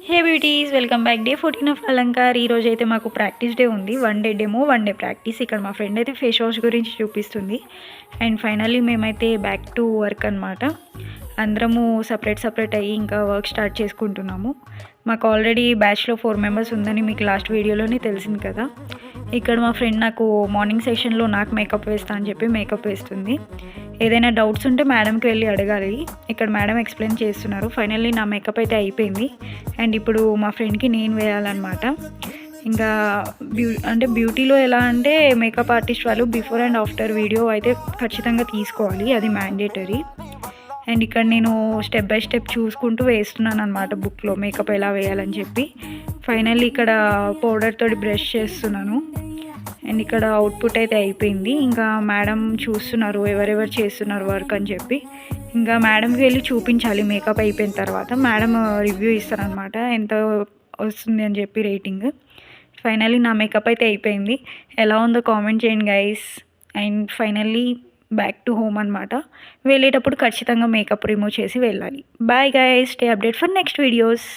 Hey beauties, welcome back. Day 14 of Alankar. ఈరోజు అయితే మాకు ప్రాక్టీస్ డే ఉంది. 1 డే డెమో, 1 డే ప్రాక్టీస్. ఇక్కడ మా ఫ్రెండ్ అయితే ఫేస్ వాష్ గురించి చూపిస్తుంది. అండ్ ఫైనల్లీ మేమైతే బ్యాక్ టు వర్క్ అనమాట. అందరము సపరేట్ అయ్యి ఇంకా వర్క్ స్టార్ట్ చేసుకుంటున్నాము. మాకు ఆల్రెడీ బ్యాచ్లో 4 మెంబర్స్ ఉందని మీకు లాస్ట్ వీడియోలోనే తెలిసింది కదా. ఇక్కడ మా ఫ్రెండ్ నాకు మార్నింగ్ సెషన్లో నాకు మేకప్ వేస్తా అని చెప్పి మేకప్ వేస్తుంది. ఏదైనా డౌట్స్ ఉంటే మేడంకి వెళ్ళి అడగాలి. ఇక్కడ మేడం ఎక్స్ప్లెయిన్ చేస్తున్నారు. ఫైనల్లీ నా మేకప్ అయితే అయిపోయింది. అండ్ ఇప్పుడు మా ఫ్రెండ్కి నేను వేయాలన్నమాట. ఇంకా బ్యూటీలో ఎలా అంటే మేకప్ ఆర్టిస్ట్ వాళ్ళు బిఫోర్ అండ్ ఆఫ్టర్ వీడియో అయితే ఖచ్చితంగా తీసుకోవాలి, అది మ్యాండేటరీ. అండ్ ఇక్కడ నేను స్టెప్ బై స్టెప్ చూసుకుంటూ వేస్తున్నాను అనమాట బుక్లో మేకప్ ఎలా వేయాలని చెప్పి. ఫైనల్లీ ఇక్కడ పౌడర్ తోటి బ్రష్ చేస్తున్నాను. అండ్ ఇక్కడ అవుట్పుట్ అయితే అయిపోయింది. ఇంకా మేడం చూస్తున్నారు ఎవరెవరు చేస్తున్నారు వర్క్ అని చెప్పి. ఇంకా మేడంకి వెళ్ళి చూపించాలి మేకప్ అయిపోయిన తర్వాత. మేడం రివ్యూ ఇస్తారనమాట ఎంత వస్తుంది అని చెప్పి రేటింగ్. ఫైనల్లీ నా మేకప్ అయితే అయిపోయింది. ఎలా ఉందో కామెంట్ చేయండి guys. And finally back to home అనమాట. వెళ్ళేటప్పుడు ఖచ్చితంగా మేకప్ రిమూవ్ చేసి వెళ్ళాలి. Bye guys, stay update for next videos.